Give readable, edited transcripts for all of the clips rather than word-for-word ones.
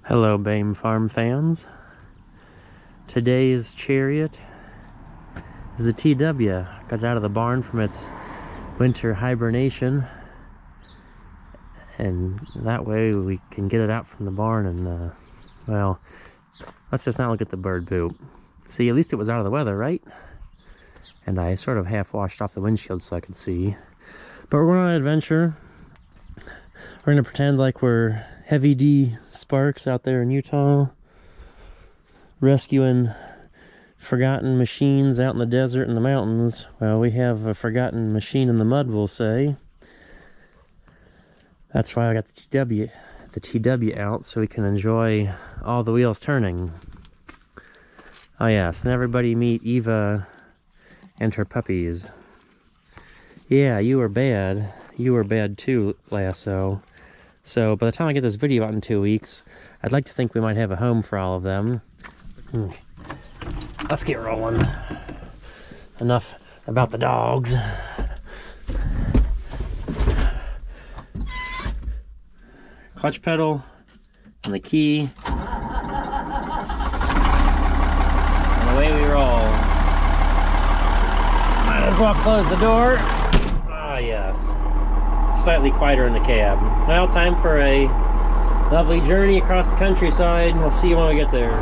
Hello, BAME Farm fans. Today's chariot is the TW. Got it out of the barn from its winter hibernation, and that way we can get it out from the barn and, well, let's just not look at the bird poop. See, at least it was out of the weather, right? And I sort of half washed off the windshield so I could see. But we're going on an adventure. We're going to pretend like we're Heavy D Sparks out there in Utah, rescuing forgotten machines out in the desert and the mountains. Well, we have a forgotten machine in the mud, we'll say. That's why I got the TW out, so we can enjoy all the wheels turning. Oh yes, and everybody meet Eva and her puppies. Yeah, you were bad. You were bad too, Lasso. So by the time I get this video out in 2 weeks, I'd like to think we might have a home for all of them. Let's get rolling. Enough about the dogs. Clutch pedal and the key. And away we roll. Might as well close the door. Ah, yes. Slightly quieter in the cab. Now time for a lovely journey across the countryside. We'll see you when we get there.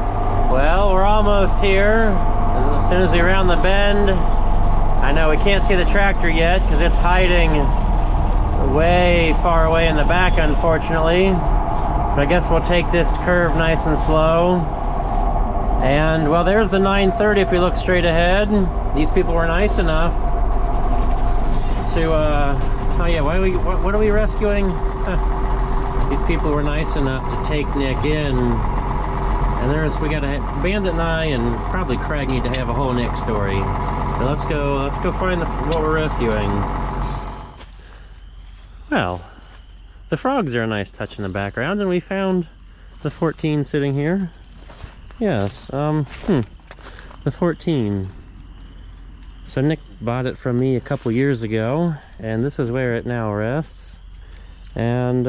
Well, we're almost here. As soon as we round the bend, I know we can't see the tractor yet because it's hiding way far away in the back, unfortunately. But I guess we'll take this curve nice and slow. And well, there's the 930 if we look straight ahead. These people were nice enough to oh yeah, what are we rescuing? These people were nice enough to take Nick in. And we got a Bandit and I and probably Craig need to have a whole Nick story. But let's go find what we're rescuing. Well, the frogs are a nice touch in the background, and we found the 14 sitting here. Yes, the 14. So Nick bought it from me a couple years ago, and this is where it now rests. And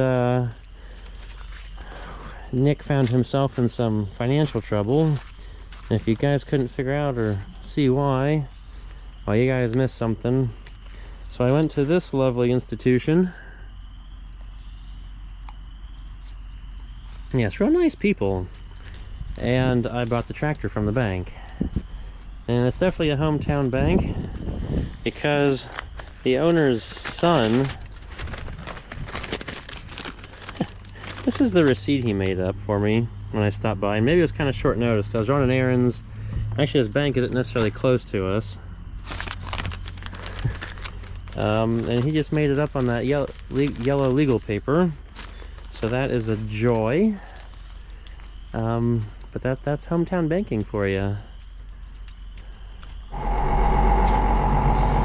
Nick found himself in some financial trouble. And if you guys couldn't figure out or see why, well, you guys missed something. So I went to this lovely institution. Yes, real nice people. And I bought the tractor from the bank. And it's definitely a hometown bank because the owner's son, this is the receipt he made up for me when I stopped by. And maybe it was kind of short notice. I was running errands. Actually, his bank isn't necessarily close to us. And he just made it up on that yellow legal paper. So that is a joy. But that's hometown banking for you.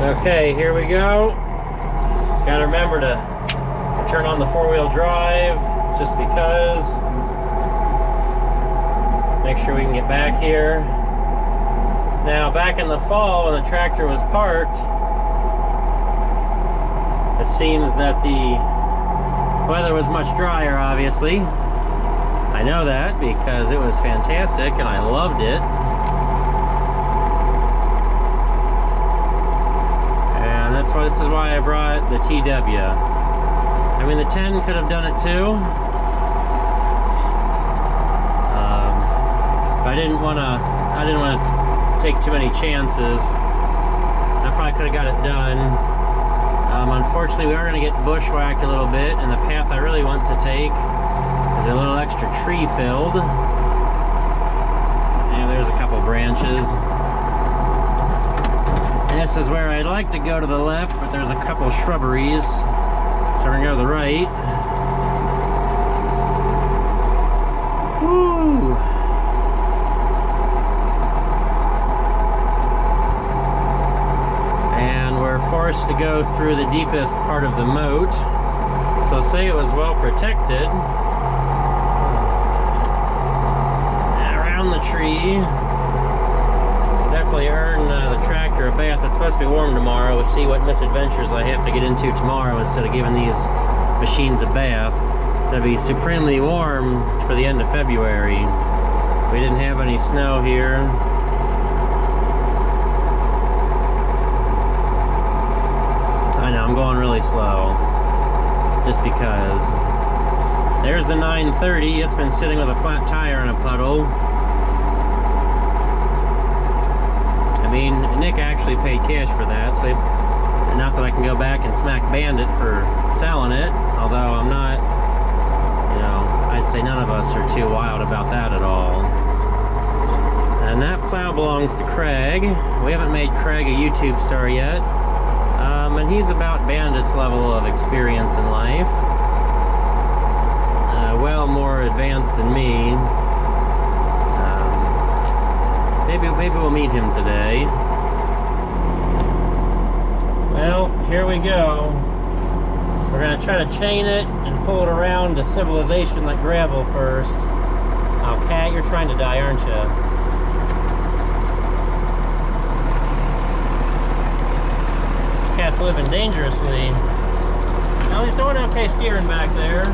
Okay, here we go. Gotta remember to turn on the four-wheel drive just because. Make sure we can get back here. Now, back in the fall when the tractor was parked, it seems that the weather was much drier, obviously. I know that because it was fantastic and I loved it. This is why I brought the TW. I mean, the 10 could have done it too. But I didn't want to take too many chances. I probably could have got it done. Unfortunately, we are going to get bushwhacked a little bit, and the path I really want to take is a little extra tree filled. And there's a couple branches. And this is where I'd like to go to the left, but there's a couple shrubberies, so we're gonna go to the right. Woo! And we're forced to go through the deepest part of the moat. So say it was well protected. And around the tree. Definitely earn the tractor a bath. It's supposed to be warm tomorrow. We'll see what misadventures I have to get into tomorrow instead of giving these machines a bath. to be supremely warm for the end of February. We didn't have any snow here. I know, I'm going really slow. Just because. There's the 930. It's been sitting with a flat tire in a puddle. I mean, Nick actually paid cash for that, so not that I can go back and smack Bandit for selling it, although I'm not, you know, I'd say none of us are too wild about that at all. And that plow belongs to Craig. We haven't made Craig a YouTube star yet, and he's about Bandit's level of experience in life. Well more advanced than me. Maybe we'll meet him today. Well, here we go. We're gonna try to chain it and pull it around to civilization like gravel first. Oh, Cat, you're trying to die, aren't you? Cat's living dangerously. Well, he's doing okay steering back there.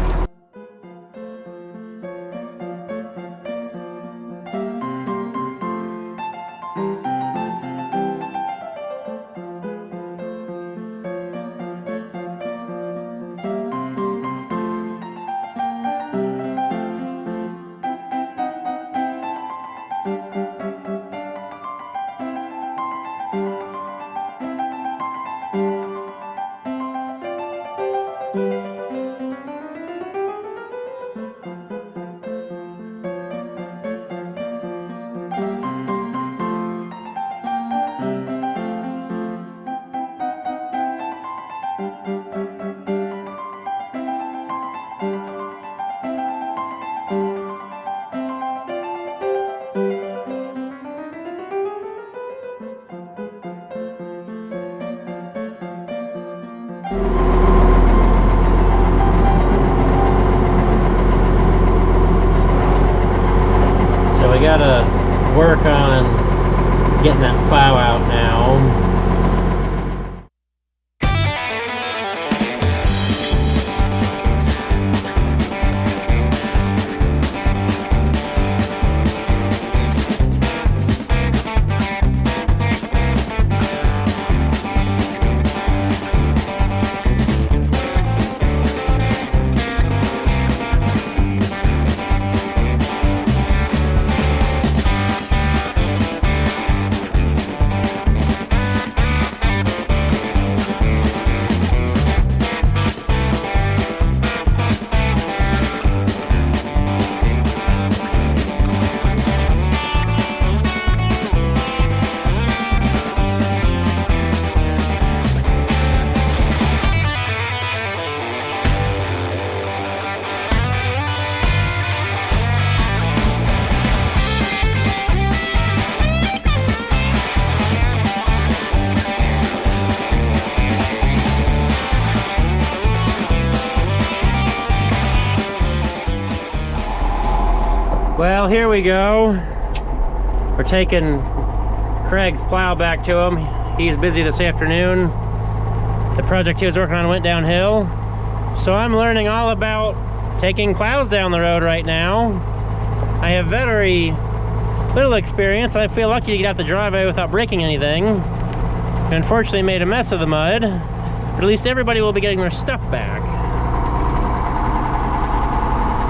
So we gotta work on getting that plow out now. Well, here we go. We're taking Craig's plow back to him. He's busy this afternoon. The project he was working on went downhill. So I'm learning all about taking plows down the road right now. I have very little experience. I feel lucky to get out the driveway without breaking anything. Unfortunately, made a mess of the mud, but at least everybody will be getting their stuff back.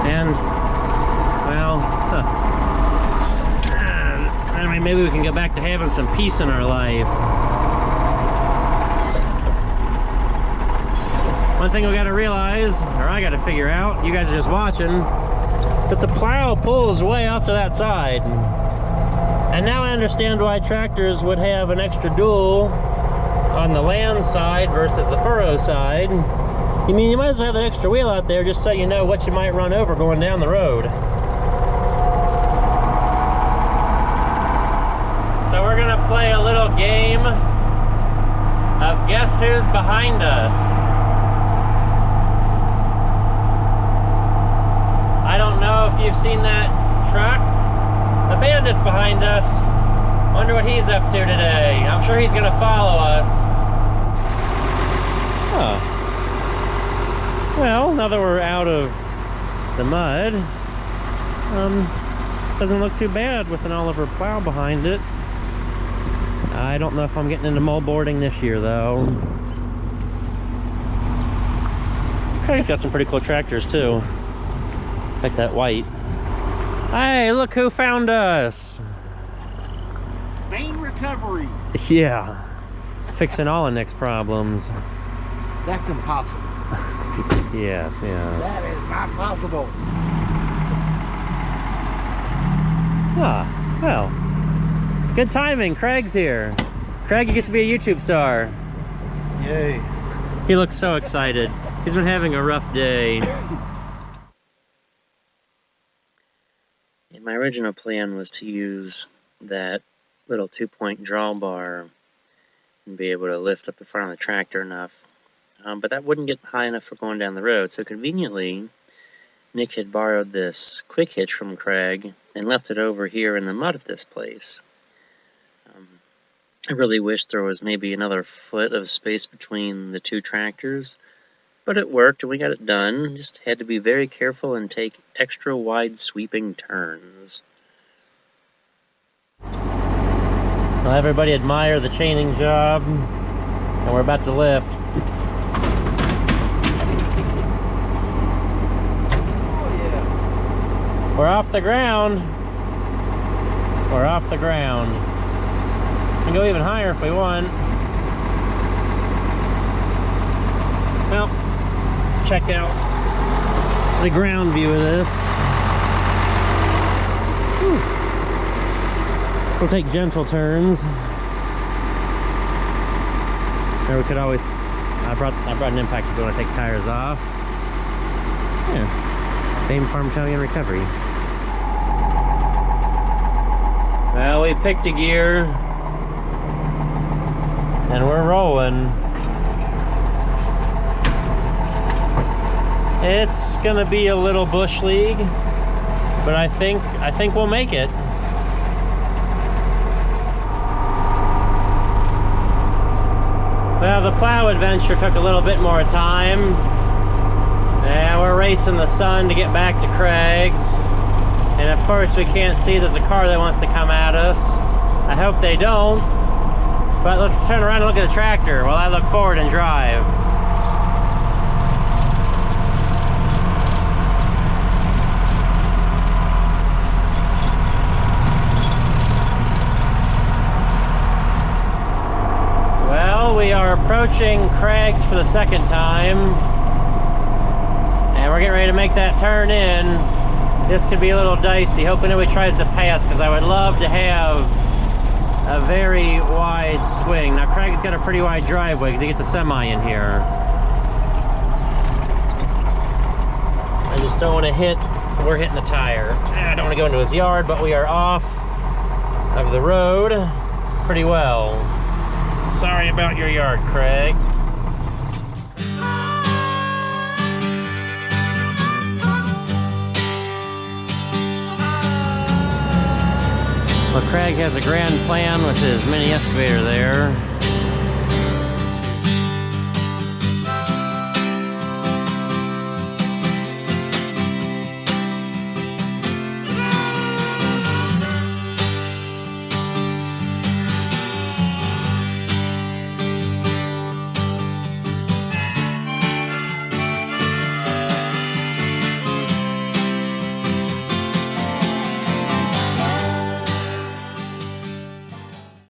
And, well, maybe we can go back to having some peace in our life. One thing we gotta realize, or I gotta figure out, you guys are just watching, that the plow pulls way off to that side. And now I understand why tractors would have an extra dual on the land side versus the furrow side. You mean you might as well have that extra wheel out there just so you know what you might run over going down the road. So we're gonna play a little game of guess who's behind us. I don't know if you've seen that truck. The Bandit's behind us. Wonder what he's up to today. I'm sure he's gonna follow us. Huh. Well, now that we're out of the mud. Doesn't look too bad with an Oliver plow behind it. I don't know if I'm getting into moldboarding this year though. Craig's got some pretty cool tractors too. Like that white. Hey, look who found us! Main recovery. Yeah. Fixing all of Nick's problems. That's impossible. Yes, yes. That is not possible. Ah, well. Good timing, Craig's here. Craig, you get to be a YouTube star. Yay. He looks so excited. He's been having a rough day. My original plan was to use that little 2-point drawbar and be able to lift up the front of the tractor enough. But that wouldn't get high enough for going down the road. So conveniently, Nick had borrowed this quick hitch from Craig and left it over here in the mud at this place. I really wish there was maybe another foot of space between the two tractors, but it worked and we got it done. Just had to be very careful and take extra wide sweeping turns. Well, everybody admire the chaining job, and we're about to lift. Oh yeah. We're off the ground. We're off the ground. We can go even higher if we want. Well, let's check out the ground view of this. Whew. We'll take gentle turns. Or we could always, I brought an impact if you want to take tires off. Yeah, Fame Farm Towing and Recovery. Well, we picked a gear and we're rolling. It's gonna be a little bush league, but I think we'll make it. Well, the Plow Adventure took a little bit more time. And we're racing the sun to get back to Craig's. And of course we can't see there's a car that wants to come at us. I hope they don't. But let's turn around and look at the tractor while I look forward and drive. Well, we are approaching Craig's for the second time. And we're getting ready to make that turn in. This could be a little dicey. Hoping nobody tries to pass, because I would love to have a very wide swing. Now Craig's got a pretty wide driveway because he gets a semi in here. I just don't want to hit, we're hitting the tire. I don't want to go into his yard, but we are off of the road pretty well. Sorry about your yard, Craig. Well, Craig has a grand plan with his mini excavator there.